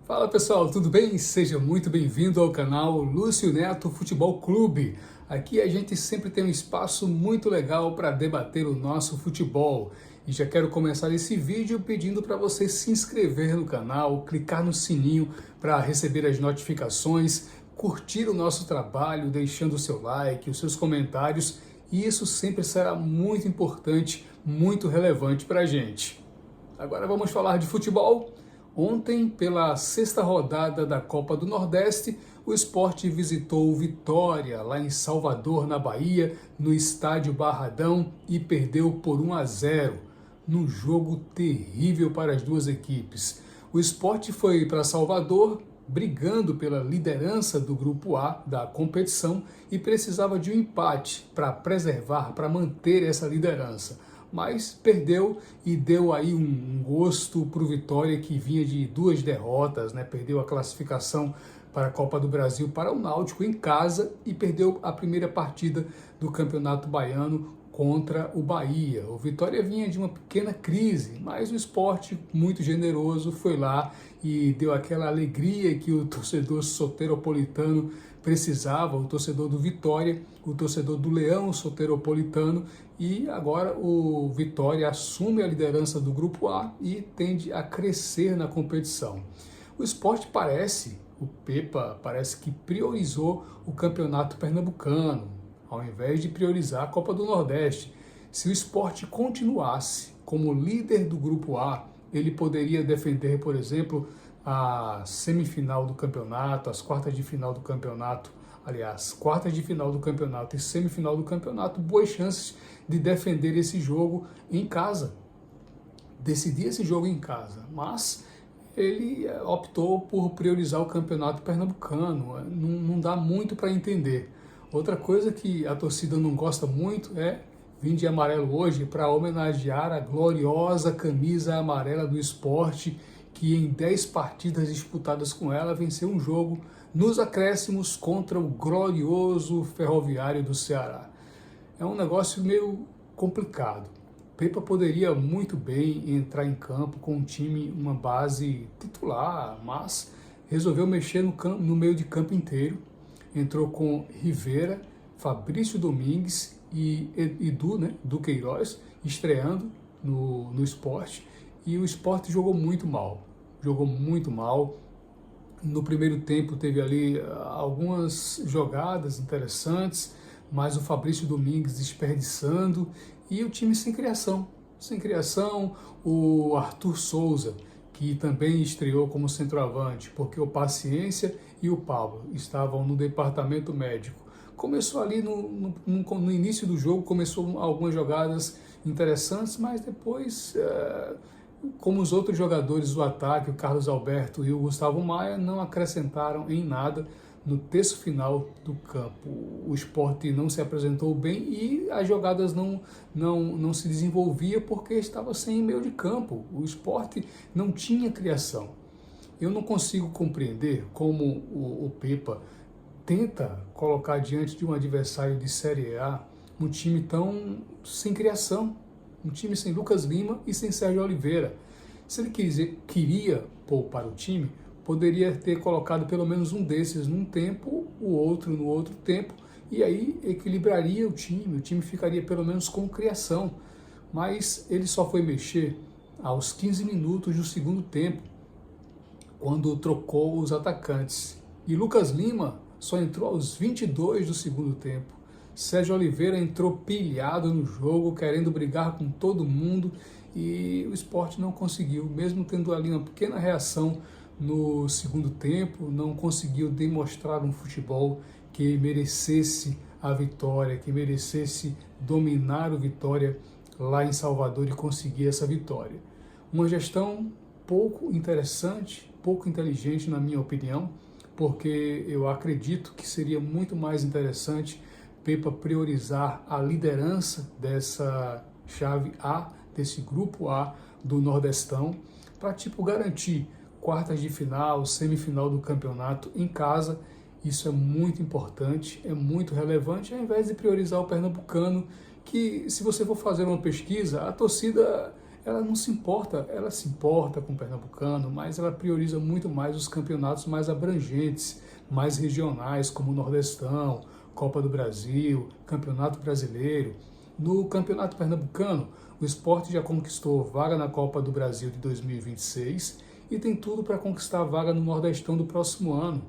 Fala pessoal, tudo bem? Seja muito bem-vindo ao canal Lúcio Neto Futebol Clube. Aqui a gente sempre tem um espaço muito legal para debater o nosso futebol. E já quero começar esse vídeo pedindo para você se inscrever no canal, clicar no sininho para receber as notificações, curtir o nosso trabalho, deixando o seu like, os seus comentários, e isso sempre será muito importante, muito relevante para a gente. Agora vamos falar de futebol. Ontem, pela sexta rodada da Copa do Nordeste, o Sport visitou o Vitória, lá em Salvador, na Bahia, no estádio Barradão, e perdeu por 1-0, num jogo terrível para as duas equipes. O Sport foi para Salvador brigando pela liderança do Grupo A da competição e precisava de um empate para preservar, para manter essa liderança. Mas perdeu e deu aí um gosto para o Vitória, que vinha de duas derrotas, né? Perdeu a classificação para a Copa do Brasil para o Náutico em casa e perdeu a primeira partida do Campeonato Baiano contra o Bahia. O Vitória vinha de uma pequena crise, mas o Sport, muito generoso, foi lá e deu aquela alegria que o torcedor soteropolitano precisava, o torcedor do Vitória, o torcedor do Leão soteropolitano, e agora o Vitória assume a liderança do Grupo A e tende a crescer na competição. O Sport o Pepa parece que priorizou o Campeonato Pernambucano, ao invés de priorizar a Copa do Nordeste. Se o Sport continuasse como líder do Grupo A, ele poderia defender, por exemplo, a semifinal do campeonato, as quartas de final do campeonato, aliás, quartas de final do campeonato e semifinal do campeonato, boas chances de defender esse jogo em casa, decidir esse jogo em casa, mas ele optou por priorizar o Campeonato Pernambucano, não dá muito para entender. Outra coisa que a torcida não gosta muito é vir de amarelo hoje para homenagear a gloriosa camisa amarela do Sport, que em 10 partidas disputadas com ela venceu um jogo nos acréscimos contra o glorioso Ferroviário do Ceará. É um negócio meio complicado. Pepa poderia muito bem entrar em campo com um time, uma base titular, mas resolveu mexer no meio de campo inteiro. Entrou com Rivera, Fabrício Domingues e Edu, né, do Queiroz, estreando no Sport. E o Sport jogou muito mal. No primeiro tempo teve ali algumas jogadas interessantes, mas o Fabrício Domingues desperdiçando e o time sem criação. O Arthur Souza, que também estreou como centroavante, porque o Paciência e o Pablo estavam no departamento médico. Começou ali no início do jogo, começou algumas jogadas interessantes, mas depois, como os outros jogadores do ataque, o Carlos Alberto e o Gustavo Maia, não acrescentaram em nada no terço final do campo. O Sport não se apresentou bem e as jogadas não se desenvolviam porque estava sem meio de campo. O Sport não tinha criação. Eu não consigo compreender como o Pepa tenta colocar diante de um adversário de Série A um time tão sem criação, um time sem Lucas Lima e sem Sérgio Oliveira. Se ele queria poupar o time, poderia ter colocado pelo menos um desses num tempo, o outro no outro tempo, e aí equilibraria o time ficaria pelo menos com criação. Mas ele só foi mexer aos 15 minutos do segundo tempo, quando trocou os atacantes. E Lucas Lima só entrou aos 22 do segundo tempo. Sérgio Oliveira entrou pilhado no jogo, querendo brigar com todo mundo, e o Sport não conseguiu, mesmo tendo ali uma pequena reação no segundo tempo, não conseguiu demonstrar um futebol que merecesse a vitória, que merecesse dominar o Vitória lá em Salvador e conseguir essa vitória. Uma gestão pouco interessante, pouco inteligente na minha opinião, porque eu acredito que seria muito mais interessante Pepa priorizar a liderança dessa chave A, desse grupo A do Nordestão, para garantir quartas de final, semifinal do campeonato em casa. Isso é muito importante, é muito relevante, ao invés de priorizar o pernambucano, que se você for fazer uma pesquisa, a torcida ela não se importa, ela se importa com o pernambucano, mas ela prioriza muito mais os campeonatos mais abrangentes, mais regionais, como o Nordestão, Copa do Brasil, Campeonato Brasileiro. No Campeonato Pernambucano, o Sport já conquistou vaga na Copa do Brasil de 2026 e tem tudo para conquistar a vaga no Nordestão do próximo ano.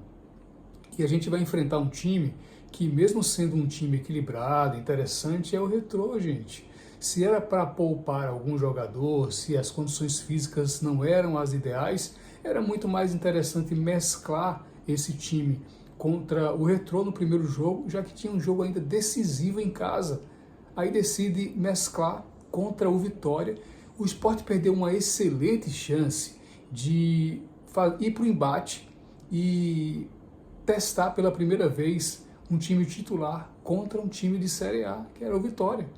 E a gente vai enfrentar um time que, mesmo sendo um time equilibrado, interessante, é o Retrô, gente. Se era para poupar algum jogador, se as condições físicas não eram as ideais, era muito mais interessante mesclar esse time contra o Retrô no primeiro jogo, já que tinha um jogo ainda decisivo em casa. Aí decide mesclar contra o Vitória. O Sport perdeu uma excelente chance de ir para o embate e testar pela primeira vez um time titular contra um time de Série A, que era o Vitória.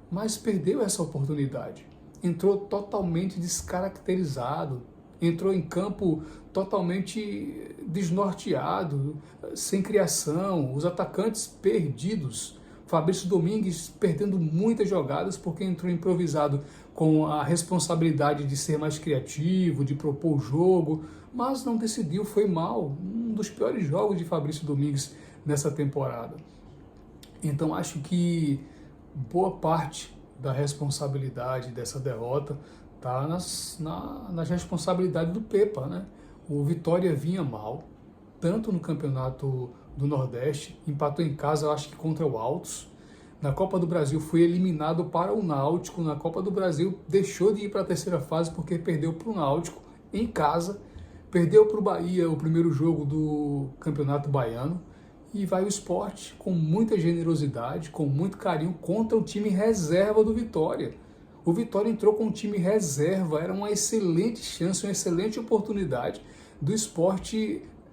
Mas perdeu essa oportunidade. Entrou totalmente descaracterizado, entrou em campo totalmente desnorteado, sem criação, os atacantes perdidos. Fabrício Domingues perdendo muitas jogadas porque entrou improvisado com a responsabilidade de ser mais criativo, de propor o jogo, mas não decidiu, foi mal. Um dos piores jogos de Fabrício Domingues nessa temporada. Então acho que boa parte da responsabilidade dessa derrota está nas responsabilidades do Pepa, né? O Vitória vinha mal, tanto no Campeonato do Nordeste, empatou em casa, eu acho que contra o Altos. Na Copa do Brasil foi eliminado para o Náutico. Na Copa do Brasil deixou de ir para a terceira fase porque perdeu para o Náutico em casa. Perdeu para o Bahia o primeiro jogo do Campeonato Baiano. E vai o Sport com muita generosidade, com muito carinho, contra o time reserva do Vitória. O Vitória entrou com um time reserva, era uma excelente chance, uma excelente oportunidade do Sport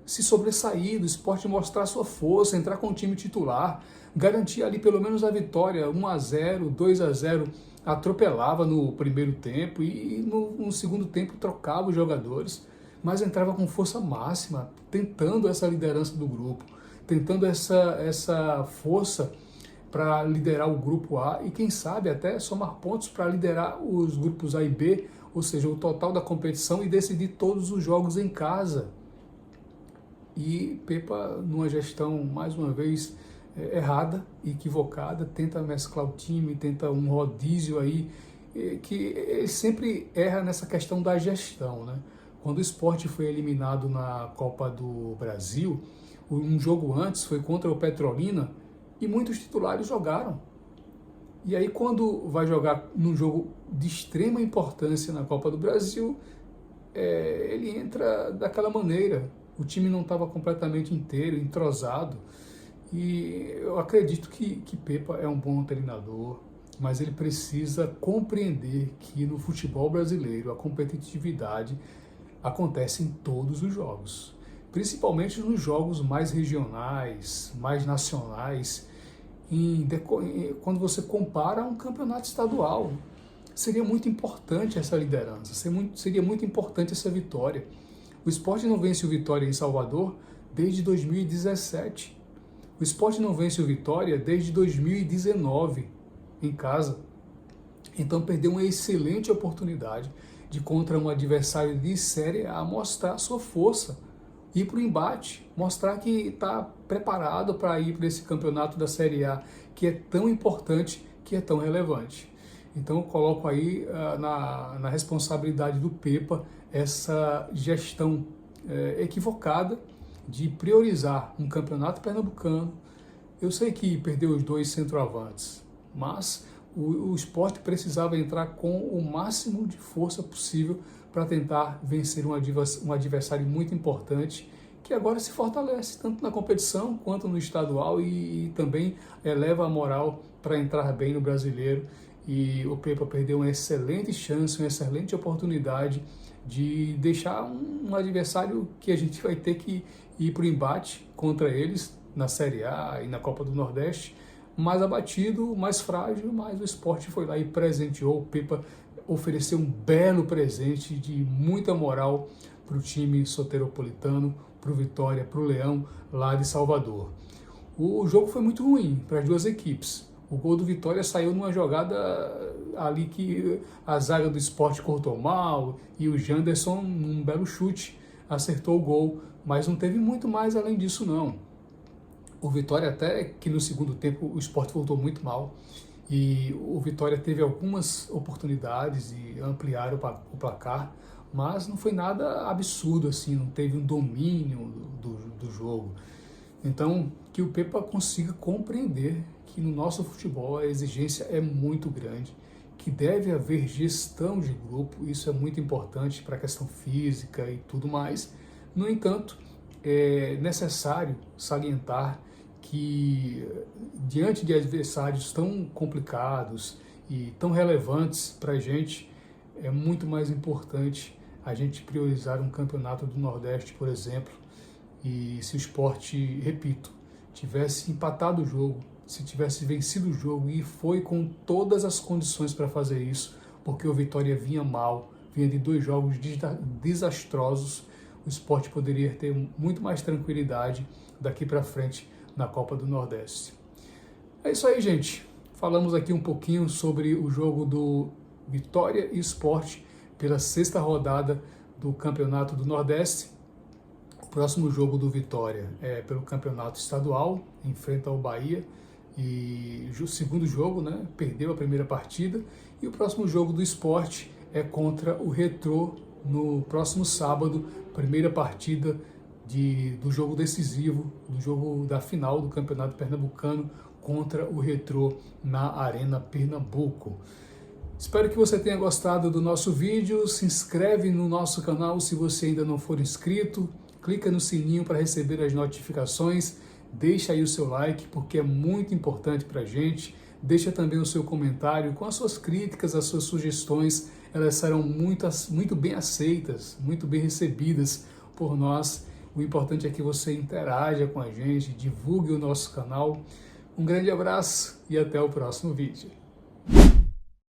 se sobressair, do Sport mostrar sua força, entrar com o time titular, garantir ali pelo menos a vitória, 1-0, 2-0, atropelava no primeiro tempo e no segundo tempo trocava os jogadores, mas entrava com força máxima, tentando essa liderança do grupo, tentando essa força para liderar o grupo A e quem sabe até somar pontos para liderar os grupos A e B, ou seja, o total da competição e decidir todos os jogos em casa. E Pepa, numa gestão, mais uma vez, errada, equivocada, tenta mesclar o time, tenta um rodízio aí, que ele sempre erra nessa questão da gestão, né? Quando o Sport foi eliminado na Copa do Brasil, um jogo antes foi contra o Petrolina e muitos titulares jogaram. E aí quando vai jogar num jogo de extrema importância na Copa do Brasil, ele entra daquela maneira. O time não estava completamente inteiro, entrosado. E eu acredito que Pepa é um bom treinador, mas ele precisa compreender que no futebol brasileiro a competitividade acontece em todos os jogos, principalmente nos jogos mais regionais, mais nacionais, quando você compara a um campeonato estadual. Seria muito importante essa liderança, seria muito importante essa vitória. O Sport não vence o Vitória em Salvador desde 2017. O Sport não vence o Vitória desde 2019 em casa. Então perdeu uma excelente oportunidade de contra um adversário de Série A mostrar sua força, ir para o embate, mostrar que está preparado para ir para esse campeonato da Série A, que é tão importante, que é tão relevante. Então eu coloco aí na responsabilidade do Pepa essa gestão equivocada de priorizar um campeonato pernambucano. Eu sei que perdeu os dois centroavantes, mas o Sport precisava entrar com o máximo de força possível para tentar vencer um adversário muito importante, que agora se fortalece tanto na competição quanto no estadual e também eleva a moral para entrar bem no brasileiro. E o Pepa perdeu uma excelente chance, uma excelente oportunidade de deixar um adversário que a gente vai ter que ir para o embate contra eles na Série A e na Copa do Nordeste, mais abatido, mais frágil, mas o Sport foi lá e presenteou. O Pepa ofereceu um belo presente de muita moral para o time soteropolitano, para o Vitória, para o Leão, lá de Salvador. O jogo foi muito ruim para as duas equipes. O gol do Vitória saiu numa jogada ali que a zaga do Sport cortou mal e o Janderson, num belo chute, acertou o gol, mas não teve muito mais além disso não. O Vitória até que no segundo tempo o Sport voltou muito mal e o Vitória teve algumas oportunidades de ampliar o placar, mas não foi nada absurdo assim, não teve um domínio do jogo. Então, que o Pepa consiga compreender que no nosso futebol a exigência é muito grande, que deve haver gestão de grupo, isso é muito importante para a questão física e tudo mais. No entanto, é necessário salientar que, diante de adversários tão complicados e tão relevantes para a gente, é muito mais importante a gente priorizar um campeonato do Nordeste, por exemplo, e se o Sport, repito, tivesse empatado o jogo, se tivesse vencido o jogo e foi com todas as condições para fazer isso, porque o Vitória vinha mal, vinha de 2 jogos desastrosos, o Sport poderia ter muito mais tranquilidade daqui para frente na Copa do Nordeste. É isso aí, gente. Falamos aqui um pouquinho sobre o jogo do Vitória e Sport pela 6ª rodada do Campeonato do Nordeste. O próximo jogo do Vitória é pelo Campeonato Estadual, enfrenta o Bahia, e o segundo jogo, né, perdeu a primeira partida, e o próximo jogo do Sport é contra o Retrô no próximo sábado, primeira partida do jogo decisivo, do jogo da final do Campeonato Pernambucano contra o Retrô na Arena Pernambuco. Espero que você tenha gostado do nosso vídeo, se inscreve no nosso canal se você ainda não for inscrito, clica no sininho para receber as notificações, deixa aí o seu like porque é muito importante para a gente, deixa também o seu comentário com as suas críticas, as suas sugestões, elas serão muito bem aceitas, muito bem recebidas por nós. O importante é que você interaja com a gente, divulgue o nosso canal. Um grande abraço e até o próximo vídeo.